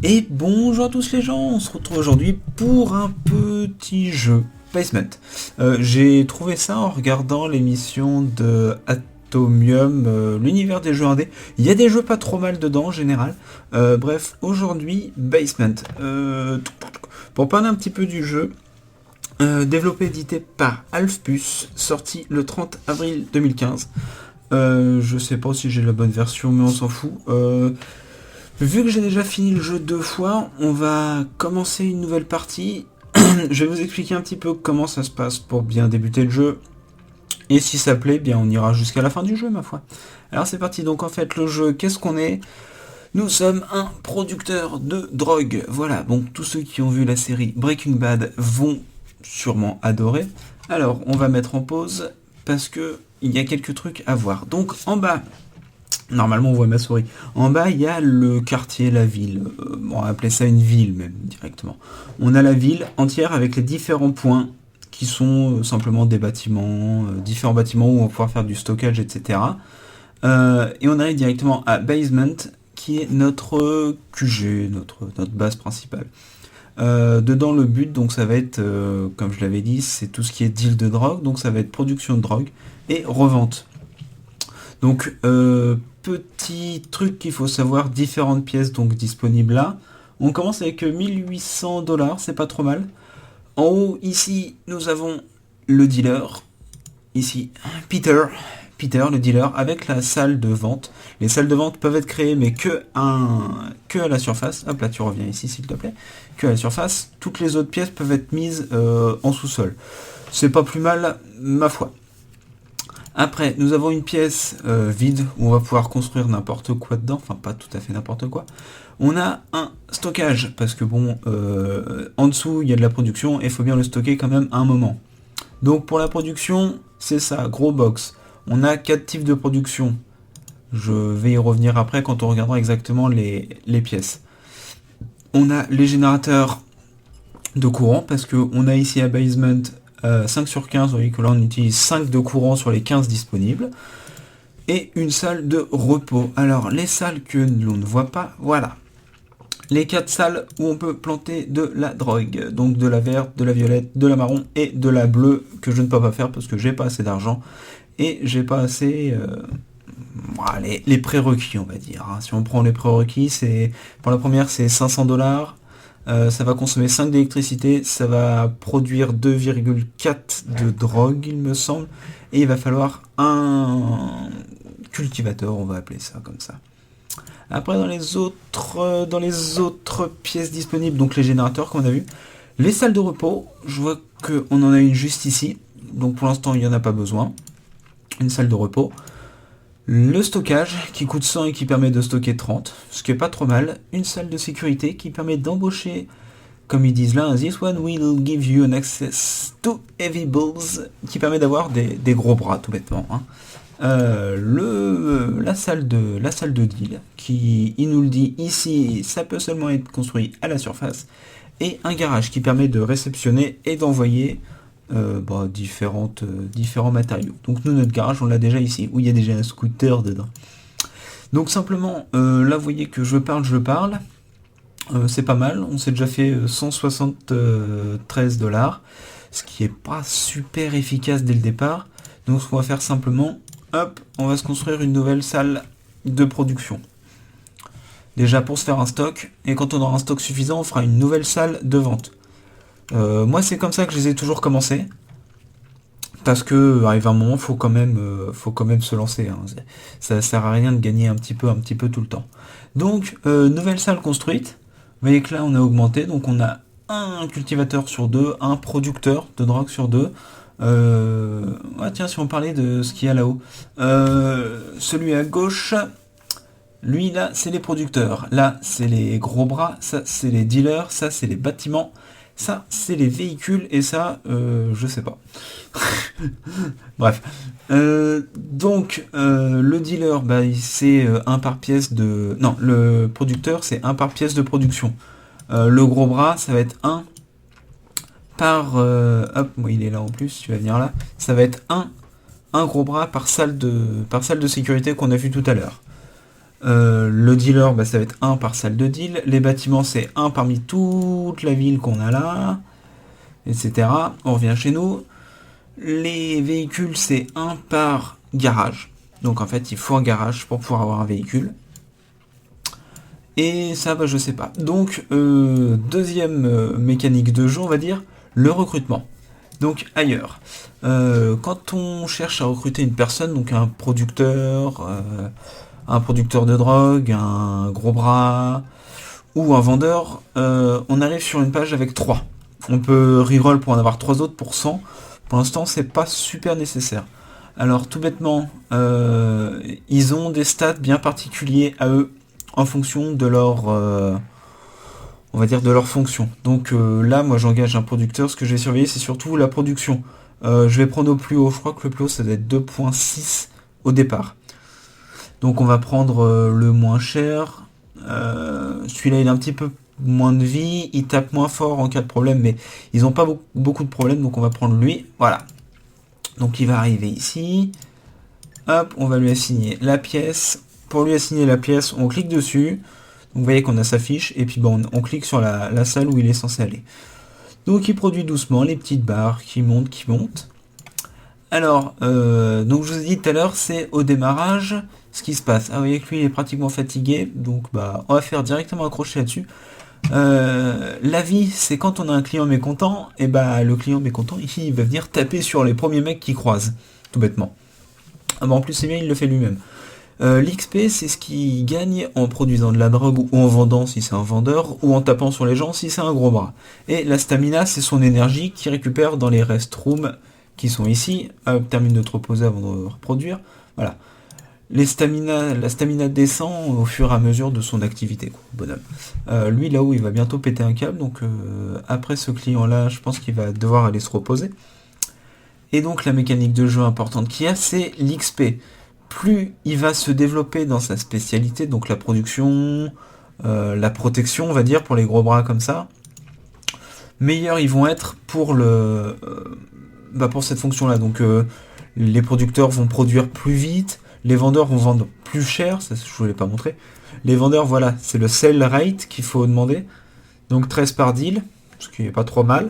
Et bonjour à tous les gens, on se retrouve aujourd'hui pour un petit jeu Basement. J'ai trouvé ça en regardant l'émission de Atomium, l'univers des jeux indés. Il y a des jeux pas trop mal dedans en général. Bref, aujourd'hui Basement. Pour parler un petit peu du jeu, développé et édité par Alphpus, sorti le 30 avril 2015. Je sais pas si j'ai la bonne version, mais on s'en fout. Vu que j'ai déjà fini le jeu 2 fois, on va commencer une nouvelle partie. Je vais vous expliquer un petit peu comment ça se passe pour bien débuter le jeu. Et si ça plaît, bien on ira jusqu'à la fin du jeu, ma foi. Alors c'est parti, donc en fait le jeu, qu'est-ce qu'on est ? Nous sommes un producteur de drogue. Voilà, donc tous ceux qui ont vu la série Breaking Bad vont sûrement adorer. Alors on va mettre en pause parce que il y a quelques trucs à voir. Donc en bas, normalement on voit ma souris. En bas il y a le quartier, la ville. On va appeler ça une ville même directement. On a la ville entière avec les différents points qui sont simplement des bâtiments, différents bâtiments où on va pouvoir faire du stockage, etc. Et on arrive directement à Basement qui est notre QG, notre base principale. Dedans le but donc ça va être, comme je l'avais dit, c'est tout ce qui est deal de drogue, donc ça va être production de drogue et revente. Donc petit truc qu'il faut savoir, différentes pièces donc disponibles là. On commence avec 1800$, c'est pas trop mal. En haut ici nous avons le dealer, ici Peter le dealer, avec la salle de vente. Les salles de vente peuvent être créées mais que à la surface. Hop là, tu reviens ici s'il te plaît. Que à la surface. Toutes les autres pièces peuvent être mises en sous-sol. C'est pas plus mal, ma foi. Après, nous avons une pièce vide où on va pouvoir construire n'importe quoi dedans. Enfin, pas tout à fait n'importe quoi. On a un stockage, parce que bon, en dessous, il y a de la production et il faut bien le stocker quand même à un moment. Donc pour la production, c'est ça, gros box. On a 4 types de production. Je vais y revenir après quand on regardera exactement les pièces. On a les générateurs de courant, parce qu'on a ici à Basement 5 sur 15, vous voyez que là on utilise 5 de courant sur les 15 disponibles. Et une salle de repos. Alors les salles que l'on ne voit pas, voilà. Les 4 salles où on peut planter de la drogue. Donc de la verte, de la violette, de la marron et de la bleue, que je ne peux pas faire parce que j'ai pas assez d'argent. Et j'ai pas assez... les prérequis, on va dire. Si on prend les prérequis, c'est pour la première c'est 500$. Ça va consommer 5 d'électricité, ça va produire 2,4 de drogue, il me semble. Et il va falloir un cultivateur, on va appeler ça comme ça. Après, dans les autres pièces disponibles, donc les générateurs, comme on a vu, les salles de repos, je vois qu'on en a une juste ici. Donc pour l'instant, il n'y en a pas besoin. Une salle de repos. Le stockage qui coûte 100 et qui permet de stocker 30, ce qui est pas trop mal. Une salle de sécurité qui permet d'embaucher, comme ils disent là, this one will give you an access to heavy balls, qui permet d'avoir des gros bras tout bêtement. La salle de deal, qui il nous le dit ici, ça peut seulement être construit à la surface, et un garage qui permet de réceptionner et d'envoyer différents matériaux. Donc nous, notre garage, on l'a déjà ici, où il y a déjà un scooter dedans. Donc simplement, là vous voyez que je parle, c'est pas mal, on s'est déjà fait 173$, ce qui est pas super efficace dès le départ. Donc ce qu'on va faire simplement, hop, on va se construire une nouvelle salle de production. Déjà pour se faire un stock, et quand on aura un stock suffisant, on fera une nouvelle salle de vente. Moi c'est comme ça que je les ai toujours commencé, parce que arrive un moment, faut quand même se lancer. Ça sert à rien de gagner un petit peu tout le temps. Donc nouvelle salle construite. Vous voyez que là on a augmenté, donc on a un cultivateur sur 2, un producteur de drogue sur 2. Tiens, si on parlait de ce qu'il y a là-haut, celui à gauche, lui là c'est les producteurs, là c'est les gros bras, ça c'est les dealers, ça c'est les bâtiments, ça c'est les véhicules, et ça je sais pas. Bref. Donc le dealer, c'est un par pièce de... Non, le producteur c'est un par pièce de production. Le gros bras ça va être un par... il est là en plus, tu vas venir là. Ça va être un gros bras par salle de sécurité qu'on a vu tout à l'heure. Le dealer, bah, ça va être un par salle de deal. Les bâtiments, c'est un parmi toute la ville qu'on a là, etc. On revient chez nous. Les véhicules, c'est un par garage. Donc en fait, il faut un garage pour pouvoir avoir un véhicule. Et ça, bah, je sais pas. Donc, deuxième mécanique de jeu, on va dire, le recrutement. Donc ailleurs. Quand on cherche à recruter une personne, donc un producteur de drogue, un gros bras ou un vendeur, on arrive sur une page avec 3. On peut reroll pour en avoir 3 autres pour 100. Pour l'instant, c'est pas super nécessaire. Alors tout bêtement, ils ont des stats bien particuliers à eux en fonction de leur, on va dire de leur fonction. Donc là, moi j'engage un producteur. Ce que je vais surveiller, c'est surtout la production. Je vais prendre au plus haut. Je crois que le plus haut, ça doit être 2.6 au départ. Donc on va prendre le moins cher. Celui-là, il a un petit peu moins de vie. Il tape moins fort en cas de problème, mais ils n'ont pas beaucoup de problèmes. Donc on va prendre lui. Voilà. Donc il va arriver ici. Hop, on va lui assigner la pièce. Pour lui assigner la pièce, on clique dessus. Donc vous voyez qu'on a sa fiche. Et puis bon, on clique sur la salle où il est censé aller. Donc il produit doucement les petites barres qui montent, qui montent. Alors, donc je vous ai dit tout à l'heure, c'est au démarrage ce qui se passe. Ah, vous voyez que lui il est pratiquement fatigué. Donc bah on va faire directement accrocher là-dessus. La vie, c'est quand on a un client mécontent, et bah le client mécontent, il va venir taper sur les premiers mecs qu'il croise, tout bêtement. Ah bah en plus c'est bien, il le fait lui-même. L'XP, c'est ce qu'il gagne en produisant de la drogue ou en vendant si c'est un vendeur, ou en tapant sur les gens si c'est un gros bras. Et la stamina, c'est son énergie qu'il récupère dans les restrooms qui sont ici. Hop, termine de te reposer avant de reproduire. Voilà. La stamina descend au fur et à mesure de son activité, quoi, bonhomme. Lui, là-haut, il va bientôt péter un câble, donc après ce client-là, je pense qu'il va devoir aller se reposer. Et donc la mécanique de jeu importante qu'il y a, c'est l'XP. Plus il va se développer dans sa spécialité, donc la production, la protection, on va dire, pour les gros bras comme ça, meilleurs ils vont être pour pour cette fonction-là. Donc les producteurs vont produire plus vite, les vendeurs vont vendre plus cher, ça je ne vous l'ai pas montré. Les vendeurs, voilà, c'est le sell rate qu'il faut demander. Donc 13 par deal, ce qui n'est pas trop mal.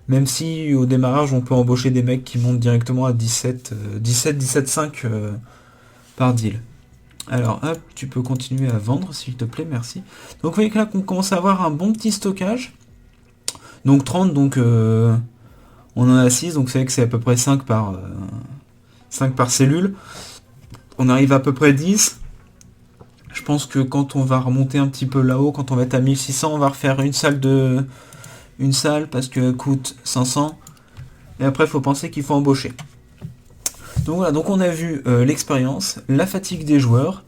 Même si au démarrage on peut embaucher des mecs qui montent directement à 17,5 par deal. Alors hop, tu peux continuer à vendre s'il te plaît, merci. Donc vous voyez que là qu'on commence à avoir un bon petit stockage. Donc 30, donc on en a 6, donc c'est vrai que c'est à peu près 5 par cellule. On arrive à peu près 10. Je pense que quand on va remonter un petit peu là-haut, quand on va être à 1600, on va refaire une salle parce qu'elle coûte 500. Et après, il faut penser qu'il faut embaucher. Donc voilà, donc on a vu l'expérience, la fatigue des joueurs.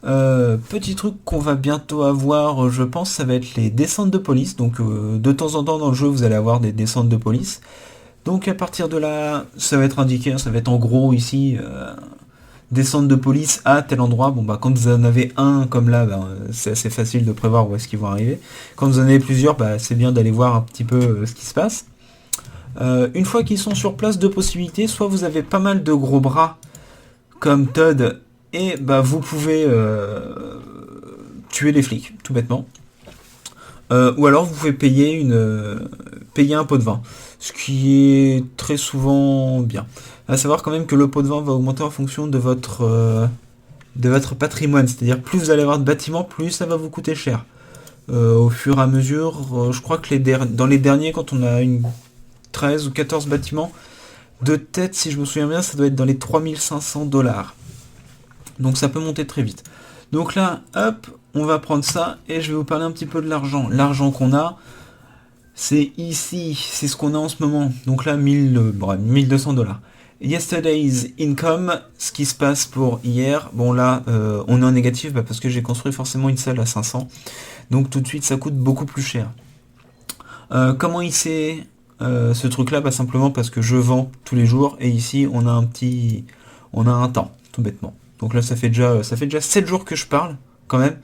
Petit truc qu'on va bientôt avoir, je pense, ça va être les descentes de police. Donc de temps en temps dans le jeu, vous allez avoir des descentes de police. Donc à partir de là, ça va être indiqué, ça va être en gros ici, descente de police à tel endroit. Bon bah quand vous en avez un comme là, c'est assez facile de prévoir où est-ce qu'ils vont arriver. Quand vous en avez plusieurs, c'est bien d'aller voir un petit peu ce qui se passe. Une fois qu'ils sont sur place, deux possibilités. Soit vous avez pas mal de gros bras comme Todd et vous pouvez tuer les flics, tout bêtement. Ou alors vous pouvez payer un pot de vin, ce qui est très souvent bien. À savoir quand même que le pot de vin va augmenter en fonction de votre patrimoine, c'est-à-dire plus vous allez avoir de bâtiments, plus ça va vous coûter cher. Au fur et à mesure, je crois que dans les derniers, quand on a une 13 ou 14 bâtiments, de tête, si je me souviens bien, ça doit être dans les 3500$. Donc ça peut monter très vite. Donc là, hop, on va prendre ça et je vais vous parler un petit peu de l'argent. L'argent qu'on a, c'est ici, c'est ce qu'on a en ce moment. Donc là, 1200$. Yesterday's income, ce qui se passe pour hier. Bon là, on est en négatif parce que j'ai construit forcément une salle à 500. Donc tout de suite, ça coûte beaucoup plus cher. Comment il sait ce truc-là? Simplement parce que je vends tous les jours et ici, on a un temps, tout bêtement. Donc là, ça fait déjà 7 jours que je parle, quand même.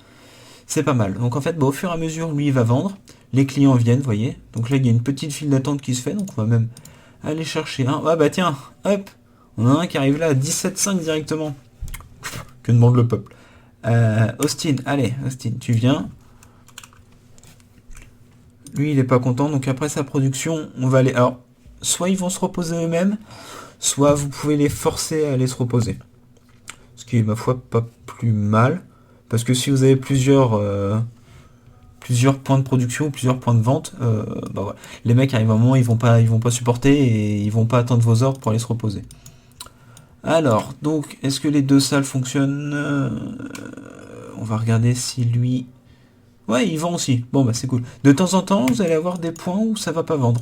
C'est pas mal. Donc en fait, au fur et à mesure, lui, il va vendre. Les clients viennent, vous voyez. Donc là, il y a une petite file d'attente qui se fait. Donc on va même aller chercher un. Ah bah tiens, hop, on en a un qui arrive là à 17,5 directement. Que demande le peuple? Austin, allez, Austin, tu viens. Lui, il est pas content, donc après sa production, on va aller... Alors, soit ils vont se reposer eux-mêmes, soit vous pouvez les forcer à aller se reposer. Ce qui est, ma foi, pas plus mal. Parce que si vous avez plusieurs points de production, plusieurs points de vente, bah voilà. Les mecs arrivent à un moment, ils vont pas supporter et ils vont pas attendre vos ordres pour aller se reposer. Alors, donc, est-ce que les deux salles fonctionnent? On va regarder si lui... Ouais, il vend aussi. Bon, bah c'est cool. De temps en temps, vous allez avoir des points où ça va pas vendre.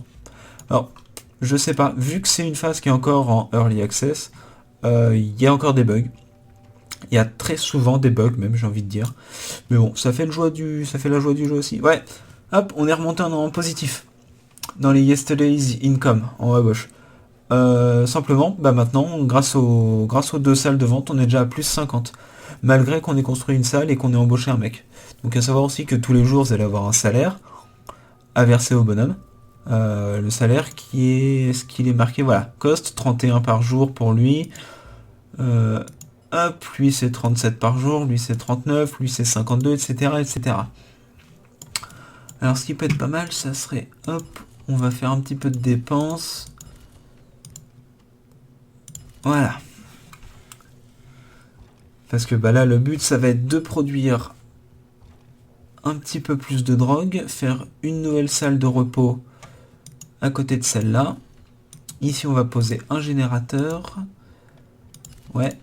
Alors, je sais pas, vu que c'est une phase qui est encore en early access, il y a encore des bugs. Il y a très souvent des bugs, même, j'ai envie de dire. Mais bon, ça fait la joie du jeu aussi. Ouais, hop, on est remonté en positif. Dans les Yesterday's Income, en haut à gauche. Simplement, bah maintenant, grâce aux deux salles de vente, on est déjà à plus 50. Malgré qu'on ait construit une salle et qu'on ait embauché un mec. Donc à savoir aussi que tous les jours, vous allez avoir un salaire à verser au bonhomme. Le salaire qui est... Est-ce qu'il est marqué? Voilà, cost 31 par jour pour lui. Hop, lui c'est 37 par jour, lui c'est 39, lui c'est 52, etc. etc. Alors ce qui peut être pas mal, ça serait... Hop, on va faire un petit peu de dépenses. Voilà. Parce que bah là, le but, ça va être de produire un petit peu plus de drogue, faire une nouvelle salle de repos à côté de celle-là. Ici, on va poser un générateur. Ouais.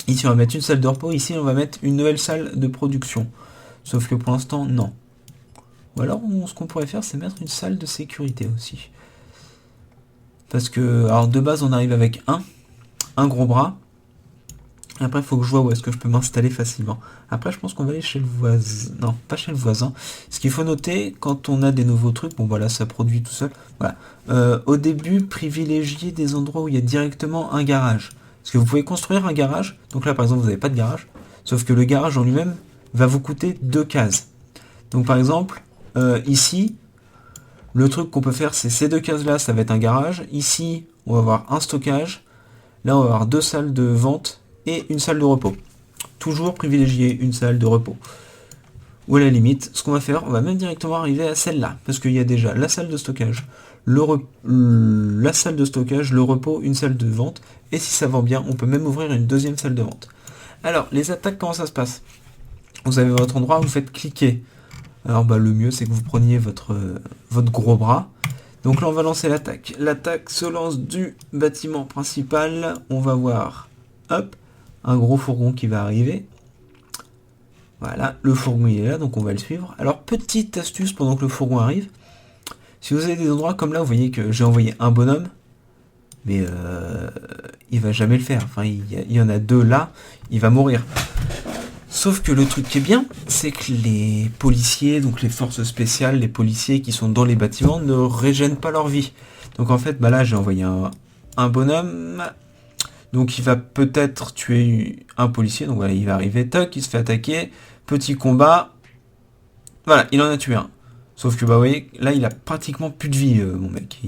Ici, on va mettre une salle de repos. Ici, on va mettre une nouvelle salle de production. Sauf que pour l'instant, non. Ou alors, ce qu'on pourrait faire, c'est mettre une salle de sécurité aussi. Parce que, alors de base, on arrive avec un gros bras. Après, il faut que je vois où est-ce que je peux m'installer facilement. Après, je pense qu'on va aller chez le voisin. Non, pas chez le voisin. Ce qu'il faut noter, quand on a des nouveaux trucs, bon voilà, ça produit tout seul. Voilà. Au début, privilégiez des endroits où il y a directement un garage. Parce que vous pouvez construire un garage. Donc là, par exemple, vous n'avez pas de garage. Sauf que le garage en lui-même va vous coûter 2 cases. Donc par exemple, ici, le truc qu'on peut faire, c'est ces 2 cases-là, ça va être un garage. Ici, on va avoir un stockage. Là, on va avoir 2 salles de vente et une salle de repos. Toujours privilégier une salle de repos. Ou à la limite, ce qu'on va faire, on va même directement arriver à celle-là. Parce qu'il y a déjà la salle de stockage, la salle de stockage, le repos, une salle de vente. Et si ça vend bien, on peut même ouvrir une deuxième salle de vente. Alors, les attaques, comment ça se passe? Vous avez votre endroit, vous faites cliquer. Alors bah le mieux c'est que vous preniez votre gros bras. Donc là on va lancer l'attaque. L'attaque se lance du bâtiment principal. On va voir, hop, un gros fourgon qui va arriver. Voilà, le fourgon il est là, donc on va le suivre. Alors petite astuce pendant que le fourgon arrive. Si vous avez des endroits comme là, vous voyez que j'ai envoyé un bonhomme. Mais il va jamais le faire. Enfin il y en a 2 là, il va mourir. Sauf que le truc qui est bien, c'est que les policiers, donc les forces spéciales, les policiers qui sont dans les bâtiments ne régènent pas leur vie. Donc en fait, bah là j'ai envoyé un bonhomme, donc il va peut-être tuer un policier, donc voilà, il va arriver, toc, il se fait attaquer, petit combat, voilà, il en a tué un. Sauf que bah vous voyez, là il a pratiquement plus de vie, mon mec.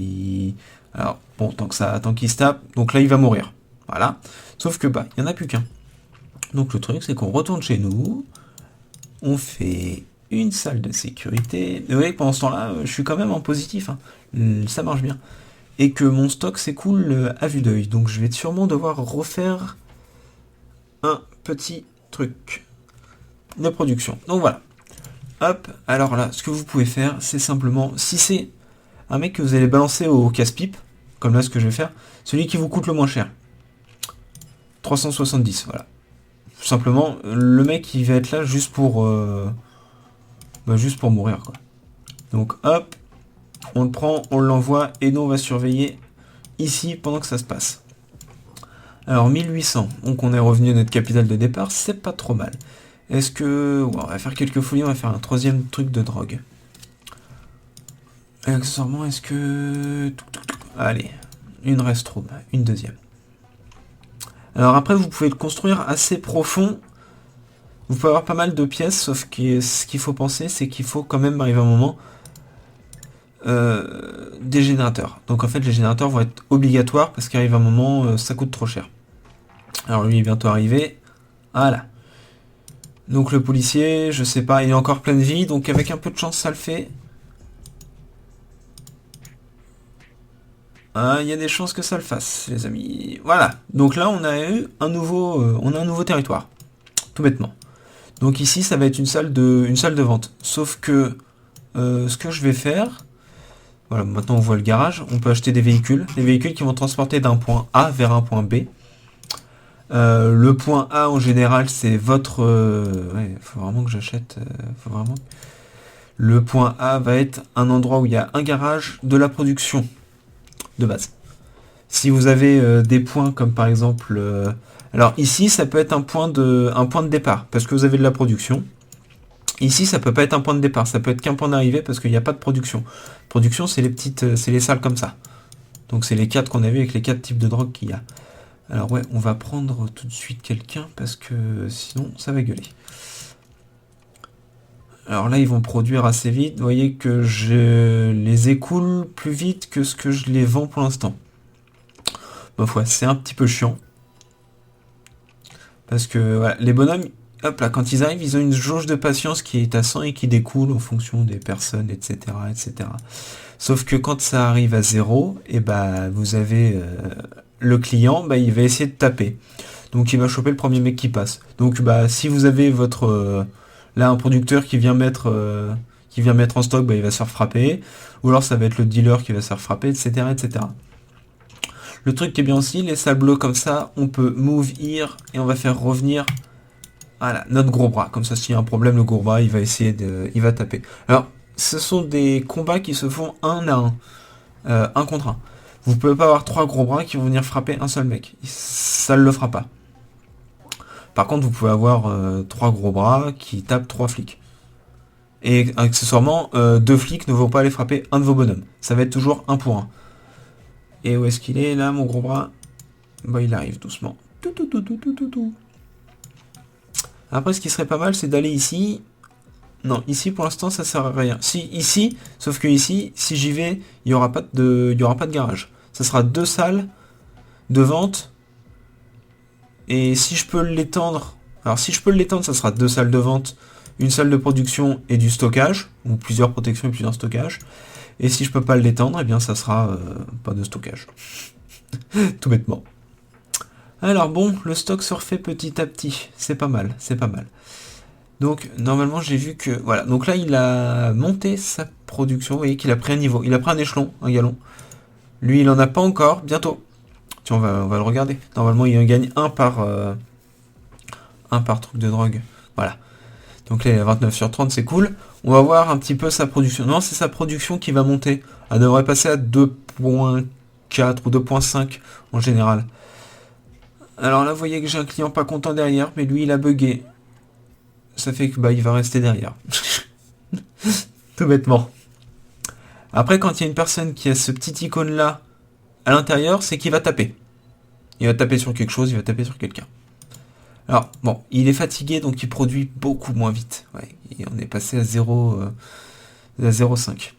Alors bon, tant qu'il se tape, donc là il va mourir. Voilà. Sauf que bah, il n'y en a plus qu'un. Donc le truc c'est qu'on retourne chez nous, on fait une salle de sécurité. Vous voyez, pendant ce temps-là, je suis quand même en positif, hein. Ça marche bien. Et que mon stock s'écoule à vue d'œil. Donc je vais sûrement devoir refaire un petit truc de production. Donc voilà. Hop, alors là, ce que vous pouvez faire, c'est simplement, si c'est un mec que vous allez balancer au casse-pipe, comme là ce que je vais faire, celui qui vous coûte le moins cher. 370, voilà. Tout simplement, le mec il va être là juste pour mourir quoi. Donc hop, on le prend, on l'envoie et nous on va surveiller ici pendant que ça se passe. Alors 1800, donc on est revenu à notre capitale de départ, c'est pas trop mal. Est-ce que... Ouais, on va faire quelques folies, on va faire un 3e truc de drogue. Et accessoirement, est-ce que... Allez, une restroom, une 2e. Alors après, vous pouvez le construire assez profond. Vous pouvez avoir pas mal de pièces, sauf que ce qu'il faut penser, c'est qu'il faut quand même arriver à un moment des générateurs. Donc en fait, les générateurs vont être obligatoires parce qu'arrive un moment, ça coûte trop cher. Alors lui est bientôt arrivé. Voilà. Donc le policier, je sais pas, il est encore plein de vie, donc avec un peu de chance ça le fait. Ah, il y a des chances que ça le fasse, les amis. Voilà. Donc là, on a un nouveau territoire, tout bêtement. Donc ici, ça va être une salle de vente. Sauf que ce que je vais faire, voilà, maintenant on voit le garage. On peut acheter des véhicules qui vont transporter d'un point A vers un point B. Le point A en général, c'est votre. Ouais, faut vraiment que j'achète. Faut vraiment. Le point A va être un endroit où il y a un garage, de la production de base. Si vous avez des points comme par exemple, alors ici ça peut être un point de départ parce que vous avez de la production. Ici ça peut pas être un point de départ, ça peut être qu'un point d'arrivée parce qu'il n'y a pas de production. Production c'est les petites, c'est les salles comme ça. Donc c'est les 4 qu'on a vu avec les 4 types de drogue qu'il y a. Alors ouais, on va prendre tout de suite quelqu'un parce que sinon ça va gueuler. Alors là ils vont produire assez vite. Vous voyez que je les écoule plus vite que ce que je les vends pour l'instant. Ma foi, c'est un petit peu chiant. Parce que voilà, les bonhommes, hop là, quand ils arrivent, ils ont une jauge de patience qui est à 100 et qui découle en fonction des personnes, etc., etc. Sauf que quand ça arrive à 0, et bah vous avez le client, bah, il va essayer de taper. Donc il va choper le premier mec qui passe. Donc bah si vous avez votre là un producteur qui vient mettre en stock, bah, il va se faire frapper. Ou alors ça va être le dealer qui va se faire frapper, etc., etc. Le truc qui est bien aussi, les salles bleues comme ça, on peut move here et on va faire revenir voilà, notre gros bras. Comme ça, s'il y a un problème, le gros bras, il va essayer il va taper. Alors, ce sont des combats qui se font un à un contre un. Vous pouvez pas avoir 3 gros bras qui vont venir frapper un seul mec. Ça ne le fera pas. Par contre, vous pouvez avoir 3 gros bras qui tapent 3 flics. Et accessoirement, 2 flics ne vont pas aller frapper un de vos bonhommes. Ça va être toujours 1 pour 1. Et où est-ce qu'il est là, mon gros bras? Bah, il arrive doucement. Tout. Après, ce qui serait pas mal, c'est d'aller ici. Non, ici, pour l'instant, ça sert à rien. Si, ici, sauf que ici, si j'y vais, il y aura pas de garage. Ça sera 2 salles de vente. Et si je peux l'étendre... Alors, si je peux l'étendre, ça sera 2 salles de vente, une salle de production et du stockage. Ou plusieurs protections et plusieurs stockages. Et si je peux pas l'étendre, eh bien ça sera pas de stockage. Tout bêtement. Alors bon, le stock se refait petit à petit. C'est pas mal, c'est pas mal. Donc normalement j'ai vu que... Voilà, donc là il a monté sa production. Vous voyez qu'il a pris un niveau. Il a pris un échelon, un galon. Lui il en a pas encore, bientôt. Tiens, on va le regarder. Normalement il en gagne un par truc de drogue. Voilà. Donc là il a 29 sur 30, c'est cool. On va voir un petit peu sa production. Non, c'est sa production qui va monter. Elle devrait passer à 2.4 ou 2.5 en général. Alors là, vous voyez que j'ai un client pas content derrière, mais lui, il a bugué. Ça fait que bah il va rester derrière. Tout bêtement. Après, quand il y a une personne qui a ce petit icône-là à l'intérieur, c'est qu'il va taper. Il va taper sur quelque chose, il va taper sur quelqu'un. Alors, bon, il est fatigué, donc il produit beaucoup moins vite. Ouais, et on est passé à 0,5.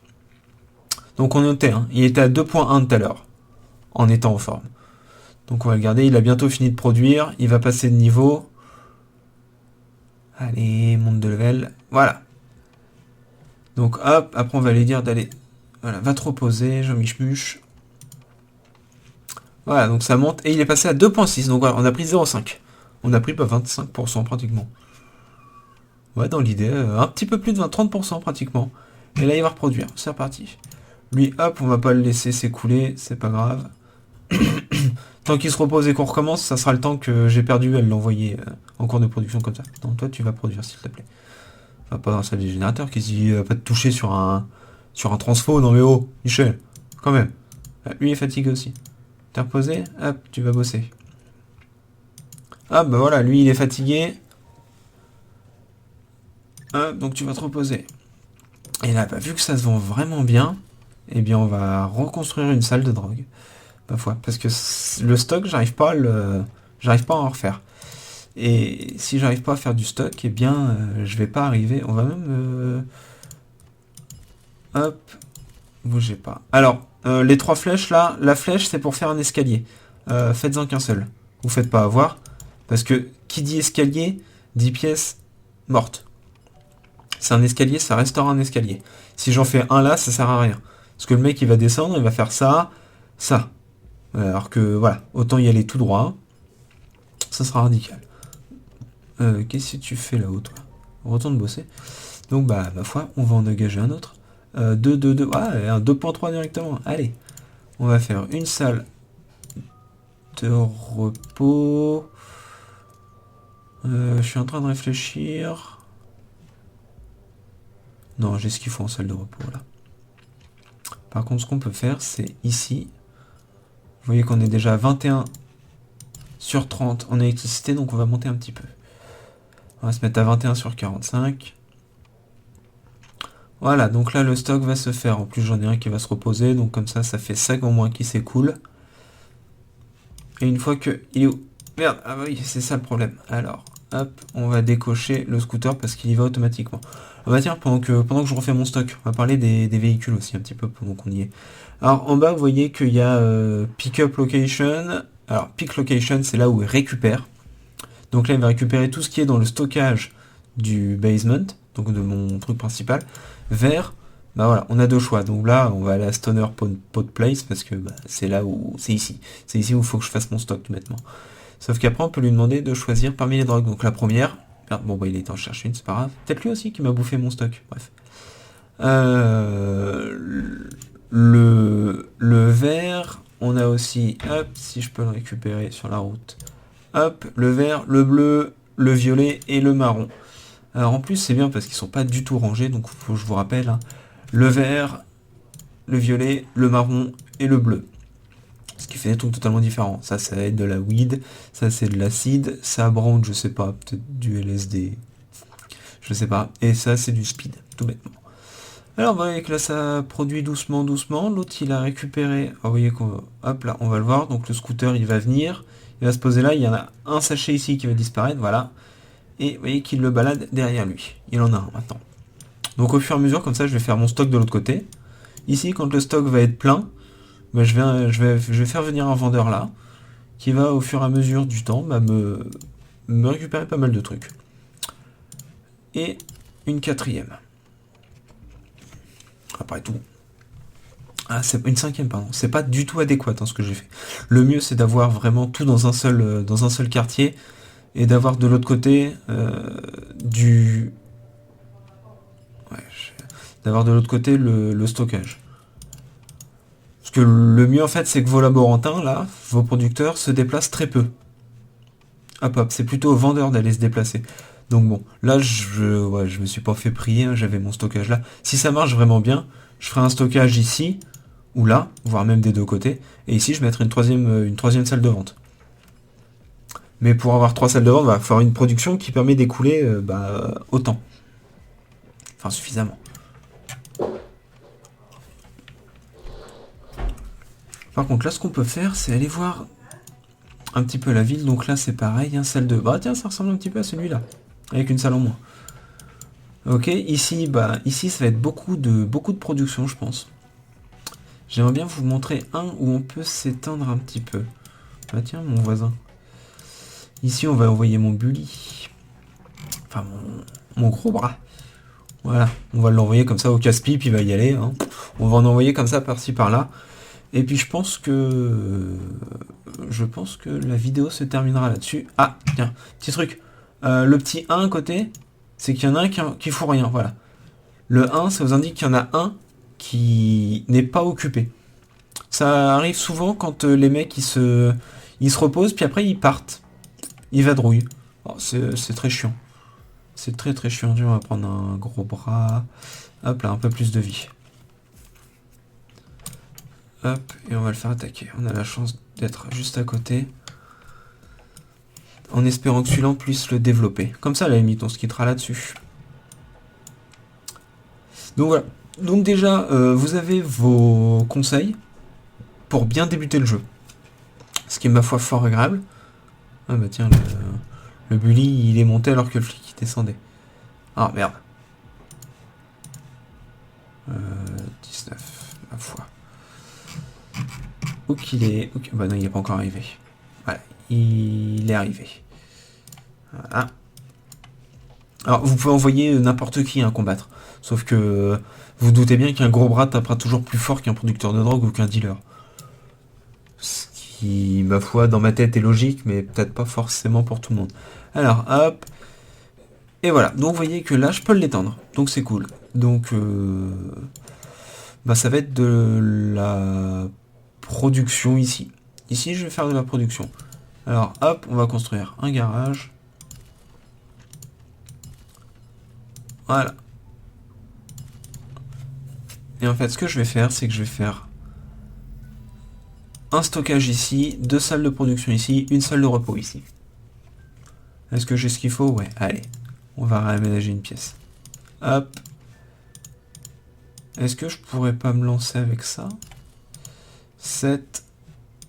Donc on notait, hein, il était à 2.1 tout à l'heure, en étant en forme. Donc on va le garder, il a bientôt fini de produire, il va passer de niveau. Allez, monte de level, voilà. Donc hop, après on va lui dire d'aller... Voilà, va te reposer, Jean-Michmuche. Voilà, donc ça monte, et il est passé à 2.6, donc voilà, on a pris 0,5. On a pris 25% pratiquement. Ouais, dans l'idée, un petit peu plus de 30% pratiquement. Et là, il va reproduire. C'est reparti. Lui, hop, on va pas le laisser s'écouler, c'est pas grave. Tant qu'il se repose et qu'on recommence, ça sera le temps que j'ai perdu à l'envoyer en cours de production comme ça. Non, toi, tu vas produire, s'il te plaît. Enfin, pas dans sa des générateurs qui se dit pas te toucher sur un transfo. Non mais oh, Michel, quand même. Lui est fatigué aussi. T'es reposé, hop, tu vas bosser. Ah bah voilà, lui il est fatigué. Hop, donc tu vas te reposer. Et là, bah, vu que ça se vend vraiment bien, eh bien on va reconstruire une salle de drogue. Parfois, parce que le stock, j'arrive pas à en refaire. Et si j'arrive pas à faire du stock, eh bien je vais pas arriver. On va même hop, bougez pas. Alors, les 3 flèches là, la flèche c'est pour faire un escalier. Faites-en qu'un seul. Vous faites pas avoir. Parce que qui dit escalier, dit pièce morte. C'est un escalier, ça restaure un escalier. Si j'en fais un là, ça sert à rien. Parce que le mec, il va descendre, il va faire ça, ça. Alors que, voilà, autant y aller tout droit. Ça sera radical. Qu'est-ce que tu fais là-haut, toi? Retourne bosser. Donc, bah, ma foi, on va en engager un autre. 2, 2, 2. Ouais, un 2.3 directement. Allez. On va faire une salle de repos. Je suis en train de réfléchir. Non, j'ai ce qu'il faut en salle de repos, là. Par contre, ce qu'on peut faire, c'est ici. Vous voyez qu'on est déjà à 21 sur 30 en électricité, donc on va monter un petit peu. On va se mettre à 21 sur 45. Voilà, donc là, le stock va se faire. En plus, j'en ai un qui va se reposer, donc comme ça fait 5 en moins qui s'écoule. Et une fois que... Il est où? Merde, ah oui, c'est ça le problème. Alors, hop, on va décocher le scooter parce qu'il y va automatiquement. Ah bah tiens, pendant que je refais mon stock, on va parler des véhicules aussi un petit peu pendant qu'on y est. Alors en bas, vous voyez qu'il y a Pick-up Location. Alors, Pick Location, c'est là où il récupère. Donc là, il va récupérer tout ce qui est dans le stockage du basement, donc de mon truc principal, vers... Bah voilà, on a deux choix. Donc là, on va aller à Stoner Pot Place parce que bah, c'est là où... C'est ici. C'est ici où il faut que je fasse mon stock tout bêtement. Sauf qu'après, on peut lui demander de choisir parmi les drogues. Donc la première... Bon, bah il est en chercher une, c'est pas grave. Peut-être lui aussi qui m'a bouffé mon stock. Bref. Le vert, on a aussi... Hop, si je peux le récupérer sur la route. Hop, le vert, le bleu, le violet et le marron. Alors en plus, c'est bien parce qu'ils sont pas du tout rangés. Donc faut que je vous rappelle. Hein, le vert, le violet, le marron et le bleu. Ce qui fait des trucs totalement différents. Ça va être de la weed, ça c'est de l'acide, ça brande, je sais pas, peut-être du LSD, je sais pas. Et ça c'est du speed, tout bêtement. Alors vous voyez que là ça produit doucement, doucement. L'autre il a récupéré, vous voyez qu'on, hop là, on va le voir. Donc le scooter il va venir, il va se poser là, il y en a un sachet ici qui va disparaître, voilà. Et vous voyez qu'il le balade derrière lui. Il en a un maintenant. Donc au fur et à mesure, comme ça je vais faire mon stock de l'autre côté. Ici quand le stock va être plein, bah, je vais faire venir un vendeur là, qui va au fur et à mesure du temps bah, me récupérer pas mal de trucs. Et une quatrième. Après tout. Ah, c'est une cinquième, pardon. C'est pas du tout adéquat hein, ce que j'ai fait. Le mieux c'est d'avoir vraiment tout dans un seul quartier et d'avoir de l'autre côté d'avoir de l'autre côté le stockage. Que le mieux en fait c'est que vos laborantins là, vos producteurs se déplacent très peu. Hop hop, c'est plutôt aux vendeurs d'aller se déplacer. Donc bon, là je me suis pas fait prier, hein, j'avais mon stockage là. Si ça marche vraiment bien, je ferai un stockage ici ou là, voire même des deux côtés, et ici je mettrai une troisième salle de vente. Mais pour avoir 3 salles de vente, il va falloir une production qui permet d'écouler autant. Enfin suffisamment. Par contre, là, ce qu'on peut faire, c'est aller voir un petit peu la ville. Donc là, c'est pareil, hein, salle de... Bah tiens, ça ressemble un petit peu à celui-là, avec une salle en moins. Ok, ici, ici, ça va être beaucoup de production, je pense. J'aimerais bien vous montrer un où on peut s'étendre un petit peu. Bah tiens, mon voisin. Ici, on va envoyer mon bully. Enfin, mon gros bras. Voilà, on va l'envoyer comme ça au casse-pipe, il va y aller. Hein. On va en envoyer comme ça, par-ci, par-là. Et puis je pense que la vidéo se terminera là-dessus. Ah, tiens, petit truc. Le petit 1 à côté, c'est qu'il y en a un qui fout rien, voilà. Le 1, ça vous indique qu'il y en a un qui n'est pas occupé. Ça arrive souvent quand les mecs ils se reposent, puis après ils partent. Ils vadrouillent. Oh, c'est très chiant. C'est très très chiant. On va prendre un gros bras. Hop là, un peu plus de vie. Hop, et on va le faire attaquer. On a la chance d'être juste à côté. En espérant que celui-là puisse le développer. Comme ça, à la limite, on se quittera là-dessus. Donc voilà. Donc déjà, vous avez vos conseils pour bien débuter le jeu. Ce qui est ma foi fort agréable. Ah bah tiens, le bully, il est monté alors que le flic il descendait. Ah merde. 19, ma foi. Où qu'il est... Bah non, il n'est pas encore arrivé. Voilà, il est arrivé. Voilà. Alors, vous pouvez envoyer n'importe qui combattre. Sauf que vous doutez bien qu'un gros bras tapera toujours plus fort qu'un producteur de drogue ou qu'un dealer. Ce qui, ma foi, dans ma tête est logique, mais peut-être pas forcément pour tout le monde. Alors, hop. Et voilà. Donc, vous voyez que là, je peux l'étendre. Donc, c'est cool. Donc, ça va être de la production ici. Ici, je vais faire de la production. Alors, hop, on va construire un garage. Voilà. Et en fait, ce que je vais faire, c'est que je vais faire un stockage ici, 2 salles de production ici, une salle de repos ici. Est-ce que j'ai ce qu'il faut? Ouais, allez. On va réaménager une pièce. Hop. Est-ce que je pourrais pas me lancer avec ça? 7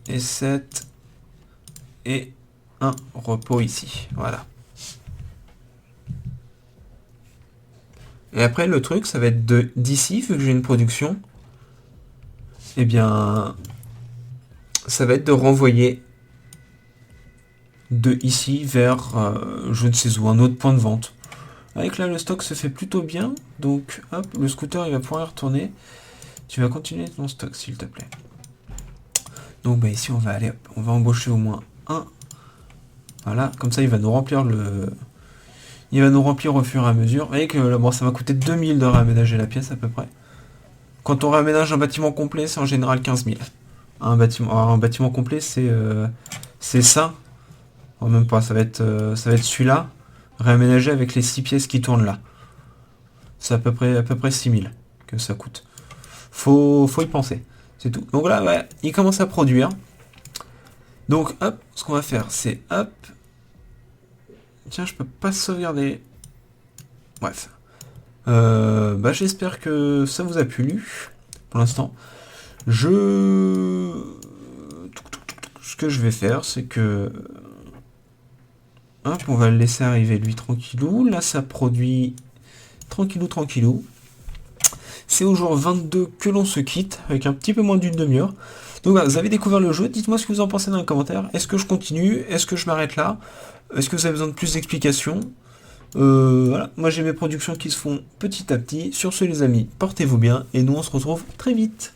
et 7 et un repos ici. Voilà. Et après, le truc, ça va être d'ici, vu que j'ai une production, eh bien, ça va être de renvoyer de ici vers, je ne sais où, un autre point de vente. Avec là, le stock se fait plutôt bien, donc, hop, le scooter, il va pouvoir y retourner. Tu vas continuer ton stock, s'il te plaît. Donc, ici, on va aller, on va embaucher au moins un. Voilà, comme ça, il va nous remplir il va nous remplir au fur et à mesure. Vous voyez que bon, ça va coûter 2000 de réaménager la pièce à peu près. Quand on réaménage un bâtiment complet, c'est en général 15 000. Un bâtiment complet, c'est ça. Oh, même pas, ça va être celui-là, réaménagé avec les 6 pièces qui tournent là. C'est à peu près 6000 que ça coûte. Faut y penser. C'est tout. Donc là, ouais, il commence à produire. Donc, hop, ce qu'on va faire, c'est hop. Tiens, je peux pas sauvegarder. Bref. J'espère que ça vous a plu. Pour l'instant. Ce que je vais faire, c'est que... Hop, on va le laisser arriver lui tranquillou. Là, ça produit tranquillou. C'est au jour 22 que l'on se quitte, avec un petit peu moins d'une demi-heure. Donc voilà, vous avez découvert le jeu, dites-moi ce que vous en pensez dans les commentaires. Est-ce que je continue? Est-ce que je m'arrête là? Est-ce que vous avez besoin de plus d'explications? Voilà, moi j'ai mes productions qui se font petit à petit. Sur ce les amis, portez-vous bien, et nous on se retrouve très vite.